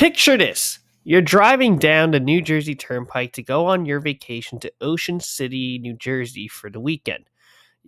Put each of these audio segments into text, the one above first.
Picture this. You're driving down the New Jersey Turnpike to go on your vacation to Ocean City, New Jersey for the weekend.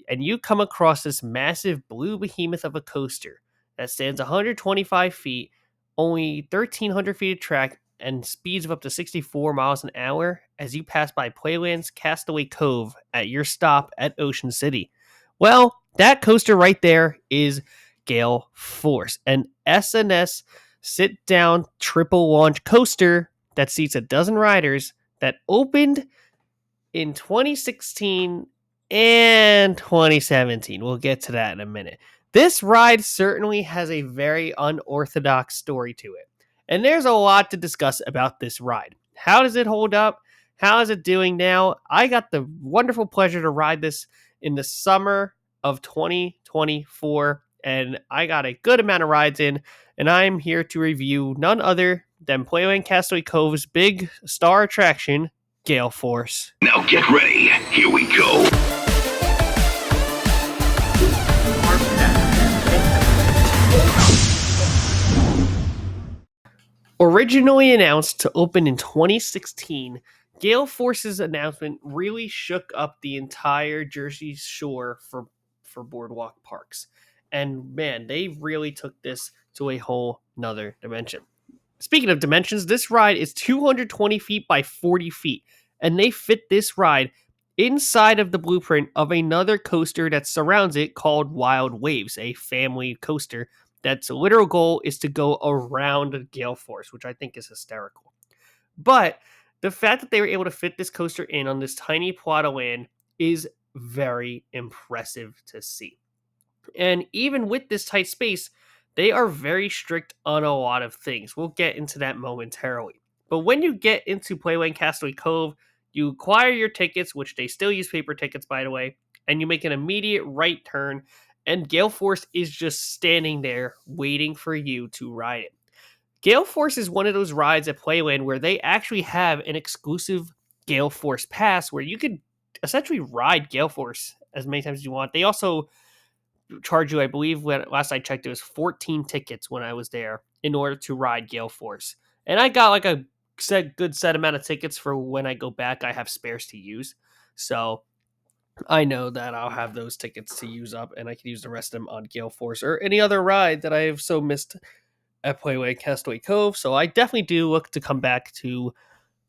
And you come across this massive blue behemoth of a coaster that stands 125 feet, only 1,300 feet of track, and speeds of up to 64 miles an hour as you pass by Playland's Castaway Cove at your stop at Ocean City. Well, that coaster right there is Gale Force, an SNS sit-down triple launch coaster that seats a dozen riders that opened in 2016 and 2017. We'll get to that in a minute. This ride certainly has a very unorthodox story to it. And there's a lot to discuss about this ride. How does it hold up? How is it doing now? I got the wonderful pleasure to ride this in the summer of 2024, and I got a good amount of rides in, and I'm here to review none other than Playland Castaway Cove's big star attraction, Gale Force. Now get ready. Here we go. Originally announced to open in 2016, Gale Force's announcement really shook up the entire Jersey Shore for boardwalk parks. And man, they really took this to a whole nother dimension. Speaking of dimensions, this ride is 220 feet by 40 feet, and they fit this ride inside of the blueprint of another coaster that surrounds it called Wild Waves, a family coaster that's literal goal is to go around Gale Force, which I think is hysterical. But the fact that they were able to fit this coaster in on this tiny plot of land is very impressive to see. And even with this tight space, they are very strict on a lot of things. We'll get into that momentarily. But when you get into Playland Castaway Cove, you acquire your tickets, which they still use paper tickets, by the way, and you make an immediate right turn, and Gale Force is just standing there waiting for you to ride it. Gale Force is one of those rides at Playland where they actually have an exclusive Gale Force pass where you could essentially ride Gale Force as many times as you want. They also charge you, I believe, when last I checked, it was 14 tickets when I was there in order to ride Gale Force. And I got like a good set amount of tickets for when I go back. I have spares to use. So I know that I'll have those tickets to use up, and I can use the rest of them on Gale Force or any other ride that I have so missed at Playland Castaway Cove. So I definitely do look to come back to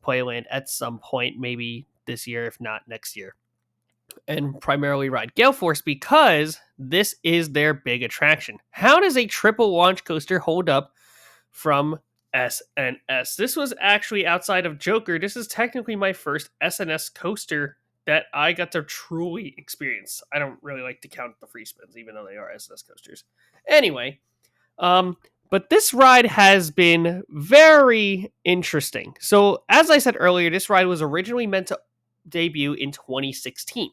Playland at some point, maybe this year, if not next year, and primarily ride Gale Force because this is their big attraction. How does a triple launch coaster hold up from SNS? This was actually outside of Joker. This is technically my first SNS coaster that I got to truly experience. I don't really like to count the free spins, even though they are SNS coasters. Anyway, but this ride has been very interesting. So, as I said earlier, this ride was originally meant to debut in 2016.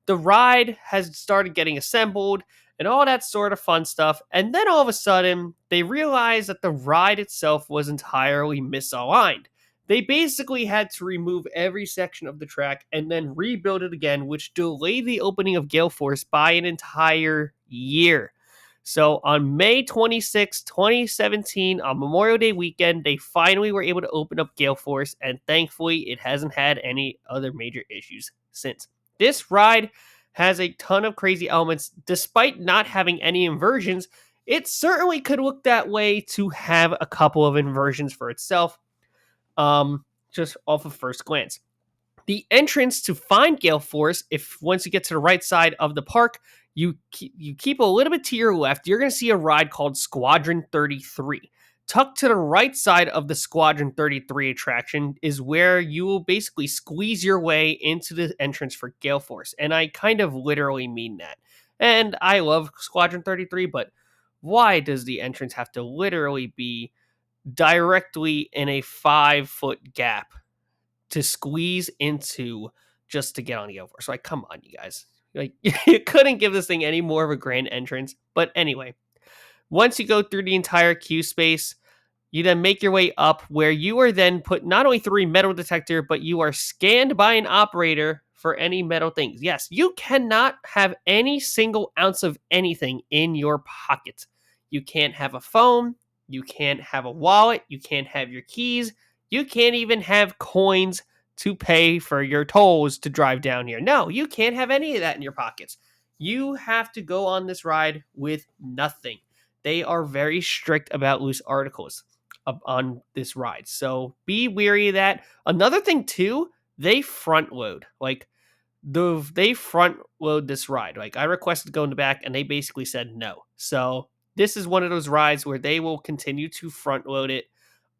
The ride has started getting assembled and all that sort of fun stuff. And then all of a sudden, they realized that the ride itself was entirely misaligned. They basically had to remove every section of the track and then rebuild it again, which delayed the opening of Gale Force by an entire year. So on May 26, 2017, on Memorial Day weekend, they finally were able to open up Gale Force, and thankfully it hasn't had any other major issues since. This ride has a ton of crazy elements. Despite not having any inversions, it certainly could look that way to have a couple of inversions for itself, just off of first glance. The entrance to find Gale Force, if once you get to the right side of the park, you keep a little bit to your left, you're going to see a ride called Squadron 33. Tucked to the right side of the Squadron 33 attraction is where you will basically squeeze your way into the entrance for Gale Force. And I kind of literally mean that. And I love Squadron 33, but why does the entrance have to literally be directly in a 5-foot gap to squeeze into just to get on Gale Force? So like, come on, you guys. Like, you couldn't give this thing any more of a grand entrance. But anyway, once you go through the entire queue space, you then make your way up where you are then put not only through a metal detector, but you are scanned by an operator for any metal things. Yes, you cannot have any single ounce of anything in your pocket. You can't have a phone. You can't have a wallet. You can't have your keys. You can't even have coins to pay for your tolls to drive down here. No, you can't have any of that in your pockets. You have to go on this ride with nothing. They are very strict about loose articles on this ride. So be wary of that. Another thing, too, they front load. Like, they front load this ride. Like, I requested to go in the back and they basically said no. So this is one of those rides where they will continue to front load it.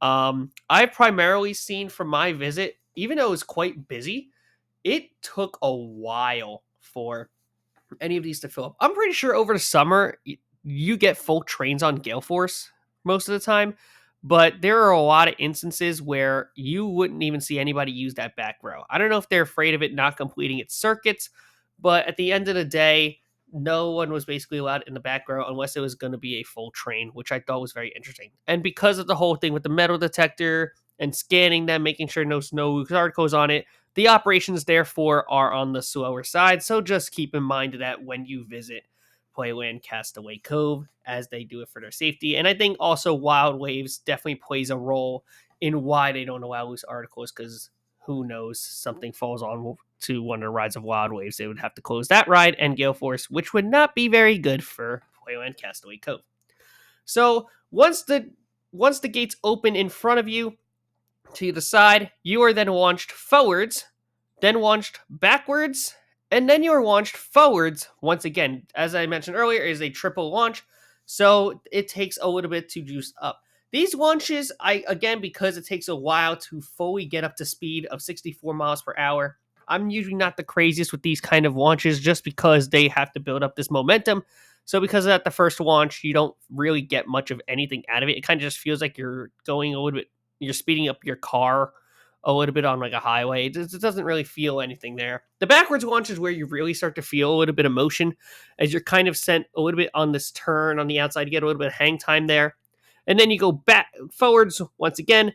I've primarily seen from my visit, even though it was quite busy, it took a while for any of these to fill up. I'm pretty sure over the summer you get full trains on Gale Force most of the time, but there are a lot of instances where you wouldn't even see anybody use that back row. I don't know if they're afraid of it not completing its circuits, but at the end of the day, no one was basically allowed in the back row unless it was going to be a full train, which I thought was very interesting. And because of the whole thing with the metal detector and scanning them, making sure no loose articles on it, the operations, therefore, are on the slower side, so just keep in mind that when you visit Playland Castaway Cove, as they do it for their safety. And I think also Wild Waves definitely plays a role in why they don't allow loose articles, because who knows, something falls on to one of the rides of Wild Waves, they would have to close that ride and Gale Force, which would not be very good for Playland Castaway Cove. So once the gates open in front of you, to the side, you are then launched forwards, then launched backwards, and then you are launched forwards. Once again, as I mentioned earlier, is a triple launch, so it takes a little bit to juice up. These launches, because it takes a while to fully get up to speed of 64 miles per hour, I'm usually not the craziest with these kind of launches just because they have to build up this momentum. So because of that, the first launch, you don't really get much of anything out of it. It kind of just feels like you're going a little bit, you're speeding up your car a little bit on like a highway. It doesn't really feel anything there. The backwards launch is where you really start to feel a little bit of motion as you're kind of sent a little bit on this turn on the outside. You get a little bit of hang time there. And then you go back forwards once again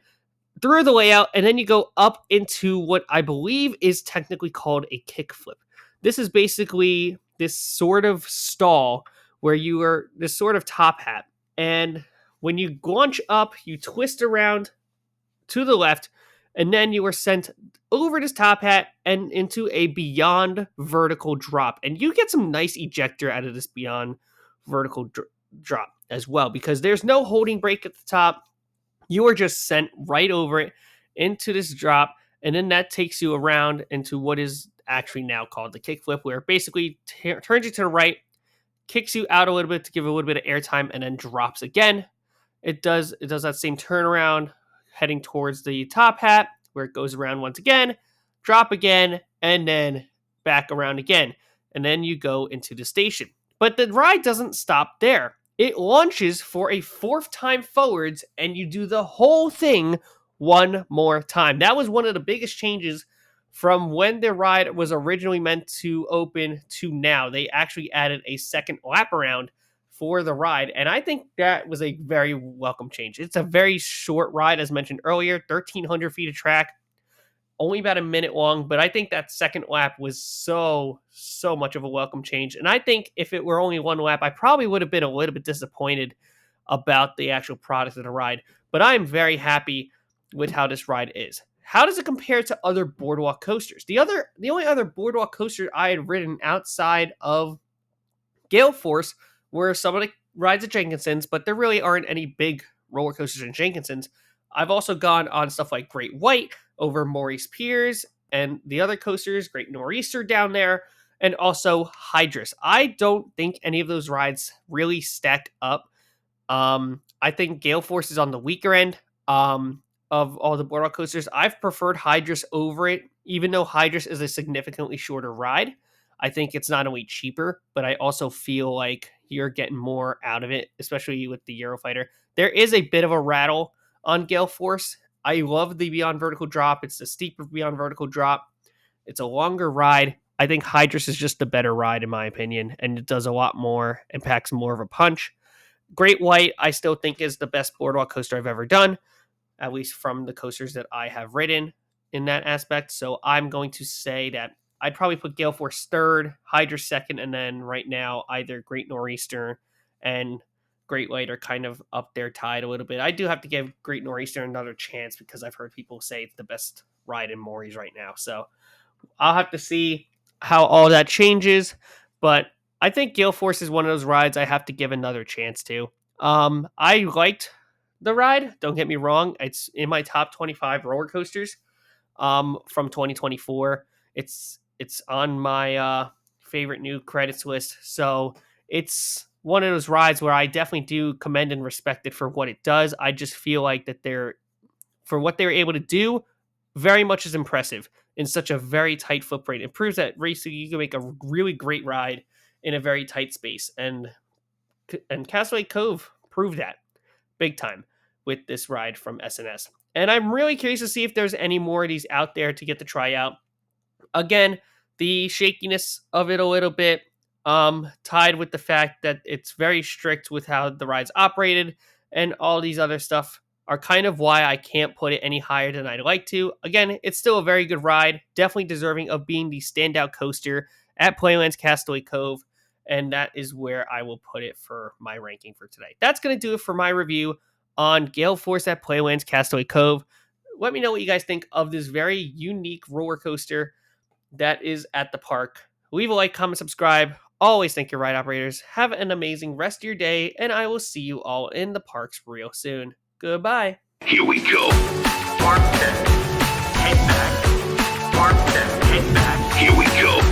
through the layout, and then you go up into what I believe is technically called a kickflip. This is basically this sort of stall where you are this sort of top hat. And when you launch up, you twist around to the left, and then you are sent over this top hat and into a beyond vertical drop. And you get some nice ejector out of this beyond vertical drop as well, because there's no holding brake at the top. You are just sent right over it into this drop, and then that takes you around into what is actually now called the kickflip, where it basically turns you to the right, kicks you out a little bit to give a little bit of airtime, and then drops again. It does that same turnaround heading towards the top hat, where it goes around once again, drop again, and then back around again. And then you go into the station. But the ride doesn't stop there. It launches for a fourth time forwards, and you do the whole thing one more time. That was one of the biggest changes from when the ride was originally meant to open to now. They actually added a second lap around for the ride, and I think that was a very welcome change. It's a very short ride, as mentioned earlier, 1,300 feet of track, only about a minute long, but I think that second lap was so much of a welcome change. And I think if it were only one lap, I probably would have been a little bit disappointed about the actual product of the ride, but I'm very happy with how this ride is. How does it compare to other boardwalk coasters? The only other boardwalk coaster I had ridden outside of Gale Force were some of the rides at Jenkinson's, but there really aren't any big roller coasters in Jenkinson's. I've also gone on stuff like Great White over Maurice Piers and the other coasters, Great Nor'easter down there, and also Hydrus. I don't think any of those rides really stack up. I think Gale Force is on the weaker end of all the boardwalk coasters. I've preferred Hydrus over it, even though Hydrus is a significantly shorter ride. I think it's not only cheaper, but I also feel like you're getting more out of it, especially with the Eurofighter. There is a bit of a rattle on Gale Force. I love the Beyond Vertical Drop. It's the steeper Beyond Vertical Drop. It's a longer ride. I think Hydrus is just the better ride, in my opinion, and it does a lot more and packs more of a punch. Great White, I still think, is the best boardwalk coaster I've ever done, at least from the coasters that I have ridden in that aspect. So I'm going to say that I'd probably put Gale Force third, Hydra second, and then right now either Great Nor'easter and Great White are kind of up there tied a little bit. I do have to give Great Northeastern another chance because I've heard people say it's the best ride in Maury's right now. So I'll have to see how all that changes. But I think Gale Force is one of those rides I have to give another chance to. I liked the ride. Don't get me wrong. It's in my top 25 roller coasters from 2024. It's on my favorite new credits list. So it's one of those rides where I definitely do commend and respect it for what it does. I just feel like that for what they were able to do, very much is impressive in such a very tight footprint. It proves that racing you can make a really great ride in a very tight space, and Castaway Cove proved that big time with this ride from SNS. And I'm really curious to see if there's any more of these out there to get to try out. Again, the shakiness of it a little bit, tied with the fact that it's very strict with how the ride's operated and all these other stuff are kind of why I can't put it any higher than I'd like to. Again, it's still a very good ride, definitely deserving of being the standout coaster at Playland's Castaway Cove, and that is where I will put it for my ranking for today. That's going to do it for my review on Gale Force at Playland's Castaway Cove. Let me know what you guys think of this very unique roller coaster that is at the park. Leave a like, comment, subscribe. Always thank your ride operators. Have an amazing rest of your day, and I will see you all in the parks real soon. Goodbye. Here we go. Park 10. Head back. Park 10. Head back. Here we go.